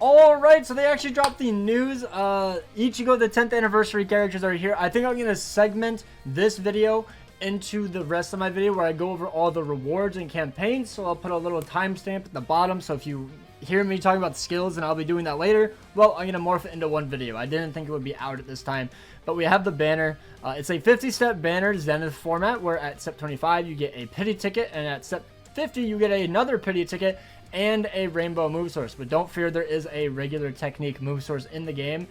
Alright, so they actually dropped the news. Ichigo, the 10th anniversary characters are here. I think I'm going to segment this video into the rest of my video where I go over all the rewards and campaigns. So I'll put a little timestamp at the bottom. So if you hear me talking about the skills, and I'll be doing that later, well, I'm going to morph it into one video. I didn't think it would be out at this time. But we have the banner. It's a 50-step banner Zenith format where at step 25 you get a pity ticket, and at step 50 you get another pity ticket and a rainbow move source. But don't fear, there is a regular technique move source in the game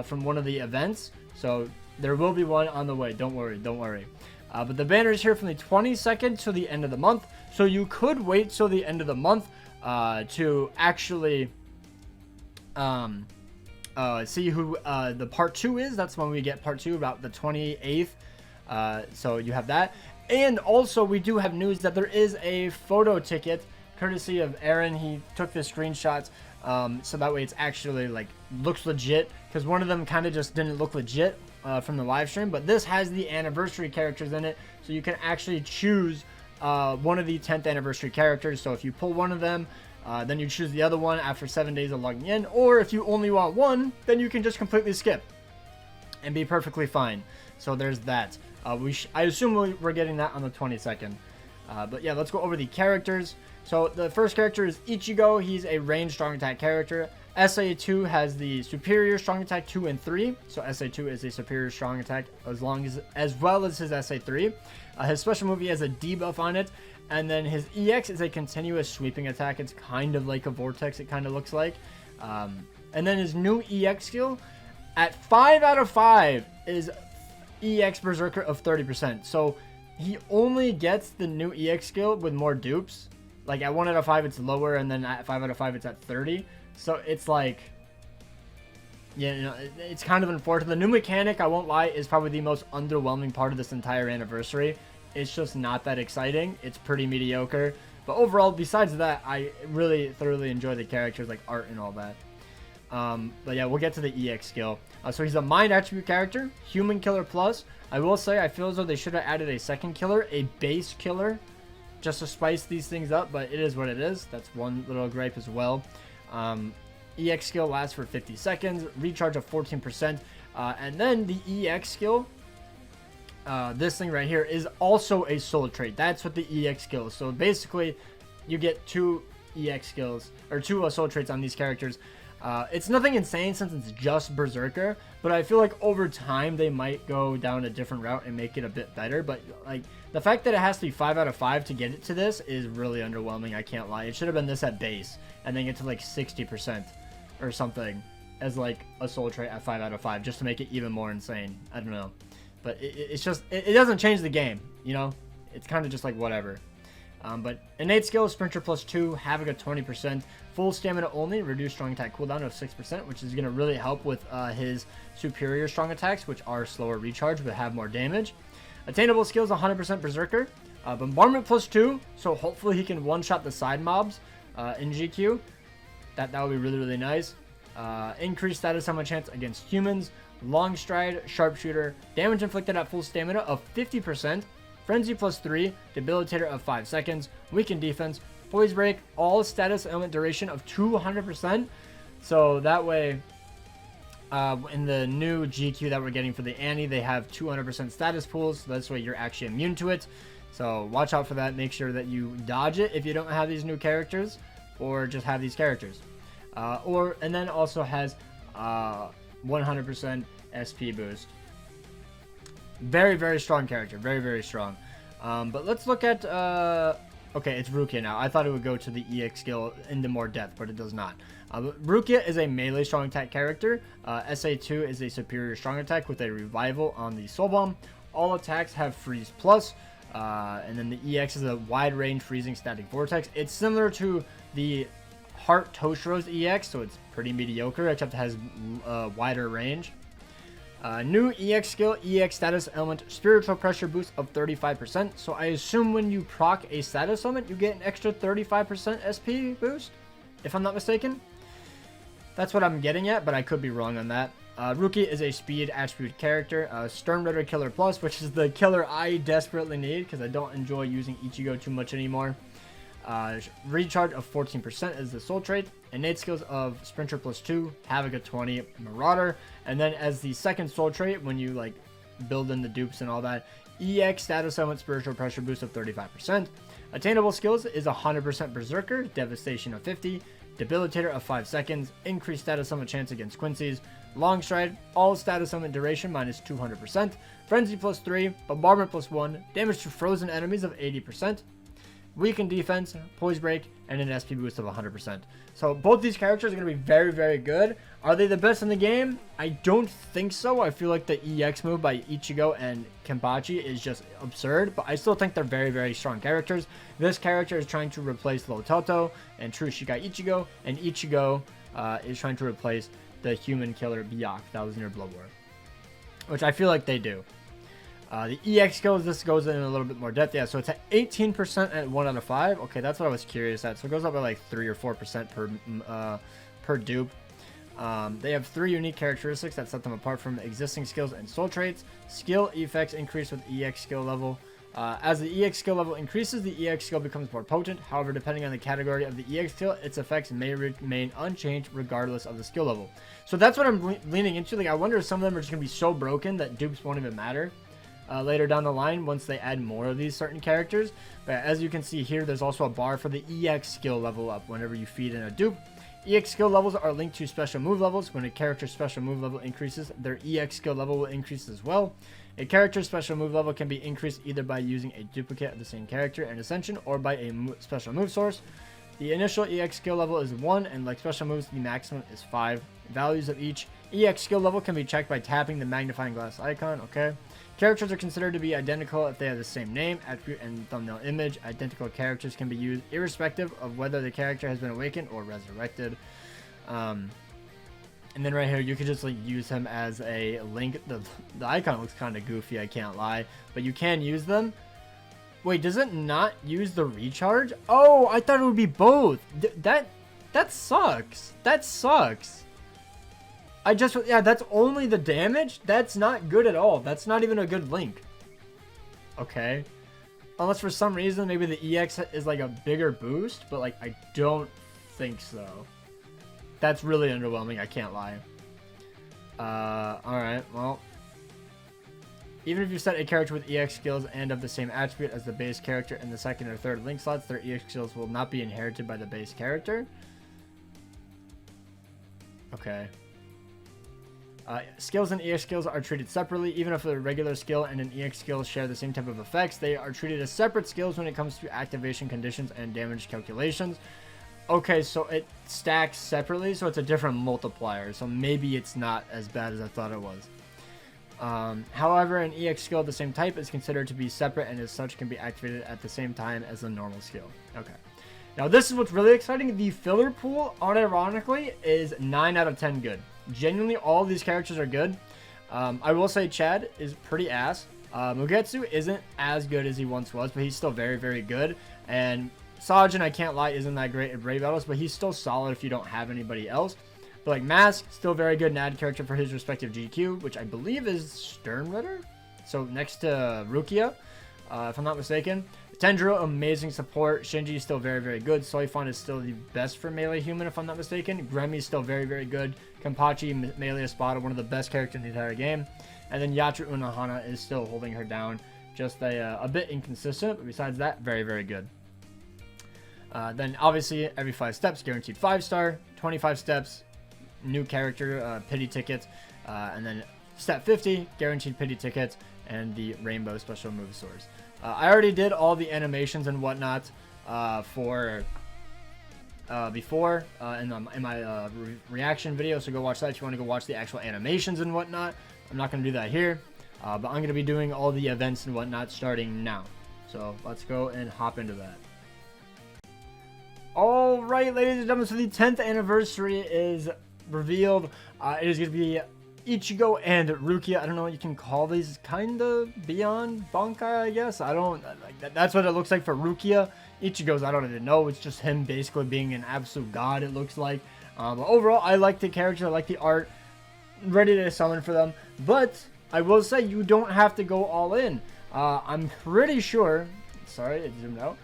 from one of the events, so there will be one on the way. Don't worry, don't worry. But the banner is here from the 22nd to the end of the month, so you could wait till the end of the month to actually see who the part 2 is. That's when we get part 2, about the 28th. So you have that. And also we do have news that there is a photo ticket courtesy of Aaron. He took the screenshots so that way it's actually like looks legit, because one of them kind of just didn't look legit from the live stream. But this has the anniversary characters in it, so you can actually choose one of the 10th anniversary characters. So if you pull one of them, then you choose the other one after 7 days of logging in, or if you only want one, then you can just completely skip and be perfectly fine. So there's that. I assume we're getting that on the 22nd. But yeah, let's go over the characters. So the first character is Ichigo. He's a ranged strong attack character. SA2 has the superior strong attack 2 and 3. So SA2 is a superior strong attack as well as his SA3. His special movie has a debuff on it. And then his EX is a continuous sweeping attack. It's kind of like a vortex, it kind of looks like. And then his new EX skill at 5 out of 5 is EX Berserker of 30%. So he only gets the new EX skill with more dupes. Like at 1 out of 5 it's lower, and then at 5 out of 5 it's at 30. So it's like, yeah, you know, it's kind of unfortunate. The new mechanic, I won't lie, is probably the most underwhelming part of this entire anniversary. It's just not that exciting. It's pretty mediocre. But overall, besides that, I really thoroughly enjoy the characters, like art and all that. But yeah, we'll get to the EX skill. So he's a mind attribute character, human killer plus. I will say, I feel as though they should have added a second killer, a base killer, just to spice these things up, but it is what it is. That's one little gripe as well. EX skill lasts for 50 seconds, recharge of 14%, and then the EX skill, this thing right here, is also a soul trait. That's what the EX skill is. So basically, you get 2 EX skills, or 2 soul traits on these characters. It's nothing insane since it's just Berserker, but I feel like over time they might go down a different route and make it a bit better. But like the fact that it has to be 5 out of 5 to get it to this is really underwhelming. I can't lie. It should have been this at base and then get to like 60% or something as like a soul trait at 5 out of 5 just to make it even more insane. I don't know, but it's just it doesn't change the game, you know. It's kind of just like whatever. But innate skill, Sprinter plus 2, Havoc of 20%, full stamina only, reduced strong attack cooldown of 6%, which is going to really help with his superior strong attacks, which are slower recharge but have more damage. Attainable skills, 100% Berserker, bombardment plus 2, so hopefully he can one-shot the side mobs in GQ. That would be really, really nice. Increased status summon chance against humans, long stride, sharpshooter, damage inflicted at full stamina of 50%, Frenzy plus 3, Debilitator of 5 seconds, Weakened defense, Poise break, all status element duration of 200%. So that way, in the new GQ that we're getting for the ANNI, they have 200% status pools. So that's why you're actually immune to it. So watch out for that. Make sure that you dodge it if you don't have these new characters, or just have these characters. And then also has 100% SP boost. Very, very strong character. Very, very strong. But let's look at... okay, it's Rukia now. I thought it would go to the EX skill into more depth, but it does not. Rukia is a melee strong attack character. SA2 is a superior strong attack with a revival on the Soul Bomb. All attacks have Freeze Plus. And then the EX is a wide range freezing static vortex. It's similar to the Heart Toshiro's EX, so it's pretty mediocre, except it has wider range. New EX skill, EX status element, spiritual pressure boost of 35%. So I assume when you proc a status element, you get an extra 35% SP boost, if I'm not mistaken. That's what I'm getting at, but I could be wrong on that. Rukia is a speed attribute character. Stern Ritter Killer Plus, which is the killer I desperately need because I don't enjoy using Ichigo too much anymore. Recharge of 14% is the soul trait. innate skills of Sprinter +2, Havoc at 20, Marauder, and then as the second soul trait, when you like build in the dupes and all that, EX status element spiritual pressure boost of 35%. Attainable skills is 100% Berserker, Devastation of 50, Debilitator of 5 seconds, increased status element chance against Quincy's, Long Stride, all status element duration minus 200%, Frenzy +3, Bombardment +1, damage to frozen enemies of 80%, weakened defense, poise break, and an SP boost of 100%. So both these characters are going to be very, very good. Are they the best in the game? I don't think so. I feel like the EX move by Ichigo and Kenpachi is just absurd, but I still think they're very, very strong characters. This character is trying to replace Lototo and True Shikai Ichigo, and Ichigo is trying to replace the human killer Byakuya that was near Blood War, which I feel like they do. The EX skills, this goes in a little bit more depth. Yeah, so it's at 18% at 1 out of 5. Okay, that's what I was curious at. So it goes up by like 3 or 4% per dupe. They have 3 unique characteristics that set them apart from existing skills and soul traits. Skill effects increase with EX skill level. As the EX skill level increases, the EX skill becomes more potent. However, depending on the category of the EX skill, its effects may remain unchanged regardless of the skill level. So that's what I'm leaning into. Like, I wonder if some of them are just going to be so broken that dupes won't even matter later down the line once they add more of these certain characters. But as you can see here, there's also a bar for the EX skill level up whenever you feed in a dupe. EX skill levels are linked to special move levels. When a character's special move level increases, their EX skill level will increase as well. A character's special move level can be increased either by using a duplicate of the same character in Ascension or by a special move source. The initial EX skill level is 1, and like special moves, the maximum is 5. Values of each EX skill level can be checked by tapping the magnifying glass icon. Okay. Characters are considered to be identical if they have the same name, attribute, and thumbnail image. Identical characters can be used irrespective of whether the character has been awakened or resurrected. And then right here, you could just like use him as a link. The icon looks kind of goofy, I can't lie, but you can use them. Wait, does it not use the recharge? Oh, I thought it would be both. That sucks. That sucks. Yeah, that's only the damage? That's not good at all. That's not even a good link. Okay. Unless for some reason, maybe the EX is like a bigger boost, but like, I don't think so. That's really underwhelming, I can't lie. Alright, well. Even if you set a character with EX skills and of the same attribute as the base character in the second or third link slots, their EX skills will not be inherited by the base character. Okay. Skills and EX skills are treated separately. Even if a regular skill and an EX skill share the same type of effects, they are treated as separate skills when it comes to activation conditions and damage calculations. Okay, so it stacks separately, so it's a different multiplier. So maybe it's not as bad as I thought it was. However, an EX skill of the same type is considered to be separate and as such can be activated at the same time as the normal skill. Okay. Now this is what's really exciting. The filler pool, unironically, is 9 out of 10 good. Genuinely, all of these characters are good. I will say Chad is pretty ass. Mugetsu isn't as good as he once was, but he's still very, very good. And Sajin, I can't lie, isn't that great at Brave Battles, but he's still solid if you don't have anybody else. But like Mask, still very good and add character for his respective GQ, which I believe is Sternritter. So next to Rukia, if I'm not mistaken. Tendro, amazing support. Shinji is still very, very good. Soifon is still the best for melee human, if I'm not mistaken. Gremmy is still very, very good. Kenpachi, melee Espada, one of the best characters in the entire game. And then Yatra Unohana is still holding her down. Just a bit inconsistent, but besides that, very, very good. Then obviously, every 5 steps, guaranteed 5-star. 25 steps, new character, pity ticket. And then step 50, guaranteed pity ticket. And the rainbow special move source. I already did all the animations and whatnot for before in my reaction video, so go watch that if you want to go watch the actual animations and whatnot. I'm not going to do that here, but I'm going to be doing all the events and whatnot starting now. So let's go and hop into that. Alright, ladies and gentlemen, so the 10th anniversary is revealed. It is going to be Ichigo and Rukia. I don't know what you can call these, kind of beyond Bankai, I guess. I don't like that. That's what it looks like for Rukia. Ichigo's, I don't even know. It's just him basically being an absolute god, it looks like. But overall, I like the character. I like the art. Ready to summon for them. But I will say you don't have to go all in. I'm pretty sure. Sorry, it zoomed out.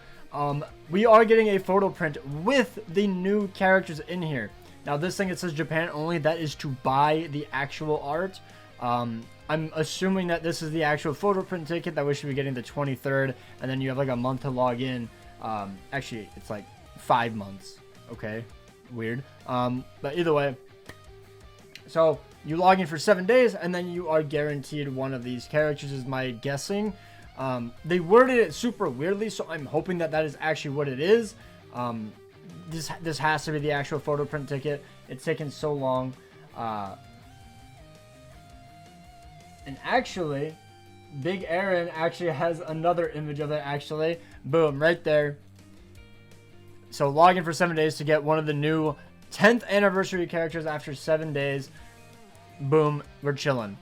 we are getting a photo print with the new characters in here. Now this thing, it says Japan only. That is to buy the actual art. I'm assuming that this is the actual photo print ticket that we should be getting the 23rd, and then you have like a month to log in. Actually, it's like 5 months. Okay, weird. But either way, so you log in for 7 days, and then you are guaranteed one of these characters, is my guessing. They worded it super weirdly, so I'm hoping that that is actually what it is. This has to be the actual photo print ticket. It's taken so long. And actually, Big Aaron actually has another image of it, actually. Boom, right there. So log in for 7 days to get one of the new 10th anniversary characters after 7 days. Boom, we're chilling.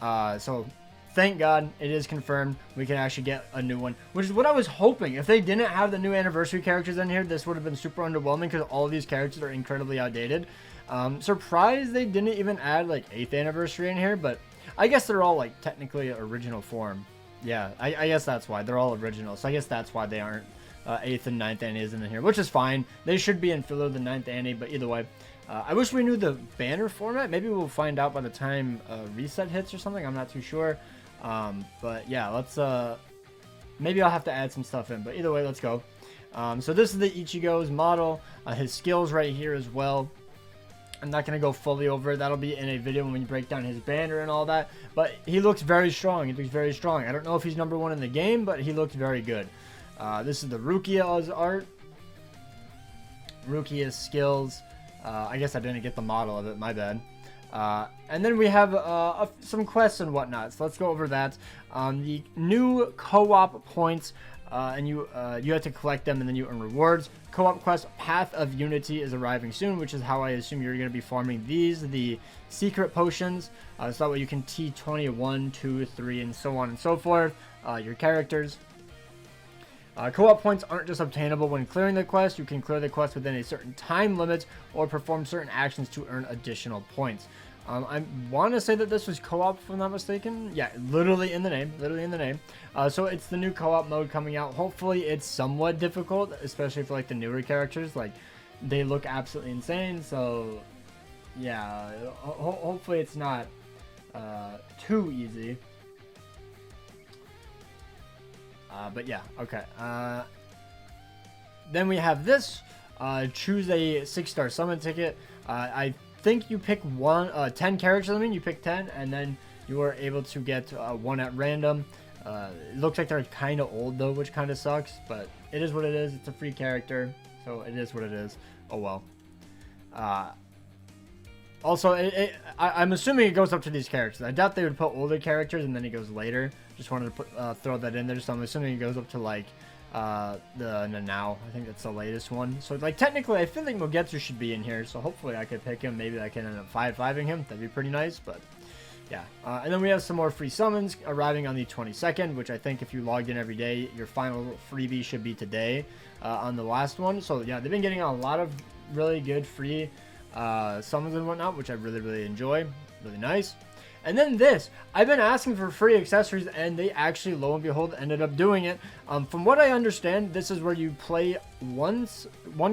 So thank God it is confirmed. We can actually get a new one, which is what I was hoping. If they didn't have the new anniversary characters in here, this would have been super underwhelming because all of these characters are incredibly outdated. Surprised they didn't even add like 8th anniversary in here, but I guess they're all like technically original form. Yeah, I guess that's why they're all original. So I guess that's why they aren't 8th and 9th ANNI isn't in here, which is fine. They should be in filler the 9th ANNI, but either way, I wish we knew the banner format. Maybe we'll find out by the time reset hits or something. I'm not too sure. But yeah, let's maybe I'll have to add some stuff in, but either way, let's go. So this is the Ichigo's model, his skills right here as well. I'm not going to go fully over it. That'll be in a video when we break down his banner and all that. But he looks very strong. He looks very strong. I don't know if he's #1 in the game, but he looks very good. This is the Rukia's art. Rukia's skills. I guess I didn't get the model of it. My bad. And then we have some quests and whatnot. So let's go over that. The new co-op points. And you have to collect them, and then you earn rewards. Co-op quest Path of Unity is arriving soon, which is how I assume you're going to be farming these, the secret potions. So that way you can T20 1, 2, 3, and so on and so forth. Your characters. Co-op points aren't just obtainable when clearing the quest. You can clear the quest within a certain time limit or perform certain actions to earn additional points. I want to say that this was co-op, if I'm not mistaken. Yeah, literally in the name. Literally in the name. So it's the new co-op mode coming out. Hopefully it's somewhat difficult, especially for like the newer characters. Like, they look absolutely insane. So, yeah, hopefully it's not too easy. But yeah, okay. Then we have this. Choose a 6-star summon ticket. I think you pick 10 characters. I mean, you pick 10, and then you are able to get one at random. It looks like they're kind of old though, which kind of sucks, but it is what it is. It's a free character, so it is what it is. Oh well. Also, I'm assuming it goes up to these characters. I doubt they would put older characters and then it goes later. Just wanted to throw that in there. So I'm assuming it goes up to like the Nanao. I think that's the latest one. So like technically, I feel like Mogetsu should be in here. So hopefully I could pick him. Maybe I can end up 5-5ing him. That'd be pretty nice. But yeah. And then we have some more free summons arriving on the 22nd, which I think if you logged in every day, your final freebie should be today on the last one. So yeah, they've been getting a lot of really good free summons and whatnot, which I really enjoy. Really nice. And then this, I've been asking for free accessories, and they actually, lo and behold, ended up doing it. From what I understand, this is where you play one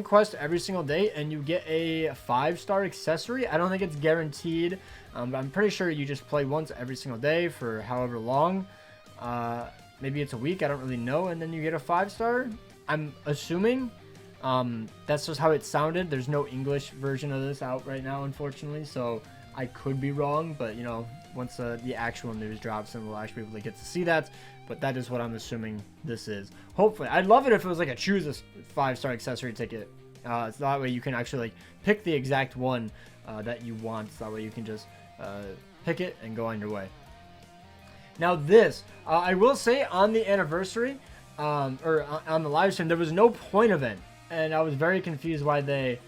quest every single day, and you get a 5-star accessory. I don't think it's guaranteed, but I'm pretty sure you just play once every single day for however long. Maybe it's a week, I don't really know, and then you get a 5-star. I'm assuming. That's just how it sounded. There's no English version of this out right now, unfortunately, so I could be wrong, but you know, once the actual news drops, then we'll actually be able to get to see that. But that is what I'm assuming this is. Hopefully, I'd love it if it was like a choose a 5-star accessory ticket. So that way you can actually like pick the exact one that you want. So that way you can just pick it and go on your way. Now this, I will say on the anniversary, or on the live stream, there was no point event, and I was very confused why they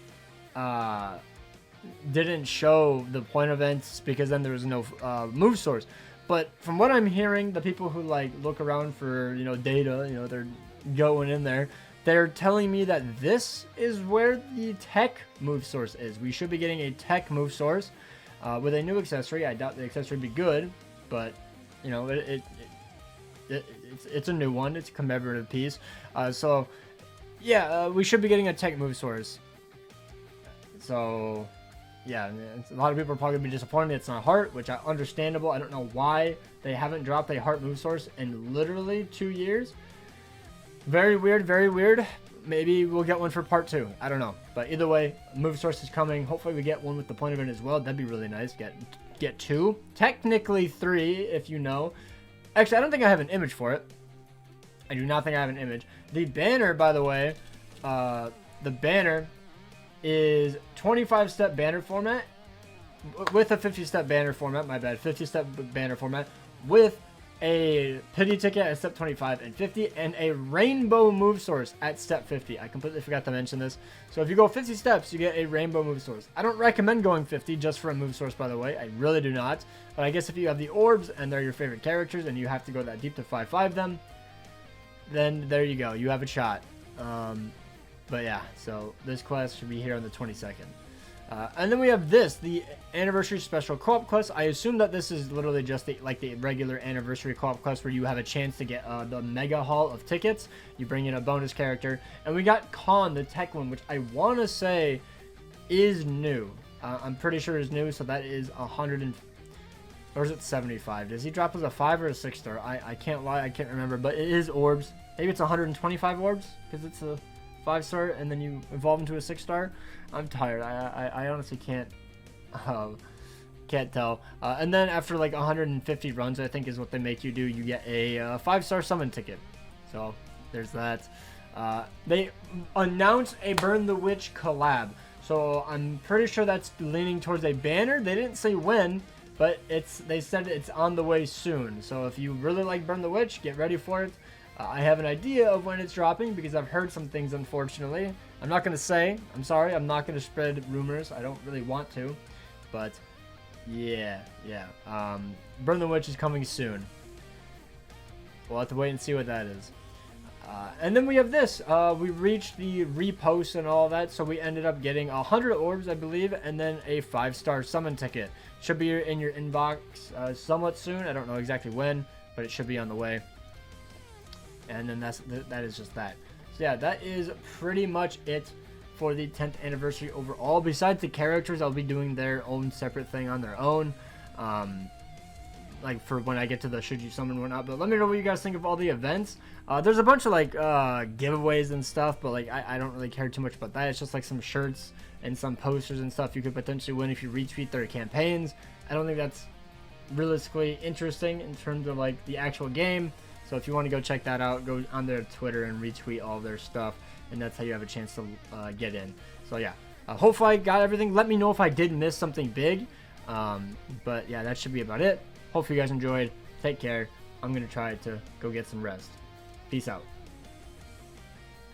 didn't show the point events, because then there was no move source. But from what I'm hearing, the people who like look around for, you know, data, you know, they're going in there, they're telling me that this is where the tech move source is. We should be getting a tech move source with a new accessory. I doubt the accessory would be good, but you know, it's a new one. It's a commemorative piece. So yeah, we should be getting a tech move source. So, yeah, a lot of people are probably going to be disappointed it's not Heart, which is understandable. I don't know why they haven't dropped a Heart move source in literally 2 years. Very weird, very weird. Maybe we'll get one for part 2. I don't know. But either way, move source is coming. Hopefully we get one with the point of it as well. That'd be really nice. Get 2. Technically 3, if you know. Actually, I don't think I have an image for it. I do not think I have an image. The banner, by the way, the banner is 25-step banner format with a 50-step banner format. My bad, 50-step banner format with a pity ticket at step 25 and 50 and a rainbow move source at step 50. I completely forgot to mention this. So if you go 50 steps, you get a rainbow move source. I don't recommend going 50 just for a move source, by the way. I really do not. But I guess if you have the orbs and they're your favorite characters and you have to go that deep to 5-5 them, then there you go. You have a shot. But yeah, so this quest should be here on the 22nd. And then we have this, the anniversary special co-op quest. I assume that this is literally just the regular anniversary co-op quest where you have a chance to get the mega haul of tickets. You bring in a bonus character. And we got Khan, the tech one, which I want to say is new. I'm pretty sure is new, so that is 100 and... Or is it 75? Does he drop as a 5 or a 6 star? I can't lie, I can't remember, but it is orbs. Maybe it's 125 orbs because it's a 5 star and then you evolve into a 6 star. I'm tired. I honestly can't tell. And then after like 150 runs, I think is what they make you do, you get a 5-star summon ticket. So there's that. They announced a Burn the Witch collab. So I'm pretty sure that's leaning towards a banner. They didn't say when, but they said it's on the way soon. So if you really like Burn the Witch, get ready for it. I have an idea of when it's dropping because I've heard some things, unfortunately. I'm not going to say. I'm sorry. I'm not going to spread rumors. I don't really want to. But, yeah. Burn the Witch is coming soon. We'll have to wait and see what that is. And then we have this. We reached the repost and all that, so we ended up getting 100 orbs, I believe, and then a 5-star summon ticket. Should be in your inbox somewhat soon. I don't know exactly when, but it should be on the way. And then that is just that. So yeah, that is pretty much it for the 10th anniversary overall. Besides the characters, I'll be doing their own separate thing on their own. Like for when I get to the should you summon and whatnot. But let me know what you guys think of all the events. There's a bunch of like giveaways and stuff, but like I don't really care too much about that. It's just like some shirts and some posters and stuff you could potentially win if you retweet their campaigns. I don't think that's realistically interesting in terms of like the actual game. So if you want to go check that out, go on their Twitter and retweet all their stuff, and that's how you have a chance to get in. So yeah, hopefully I got everything. Let me know if I did miss something big. But yeah, that should be about it. Hopefully you guys enjoyed. Take care. I'm going to try to go get some rest. Peace out.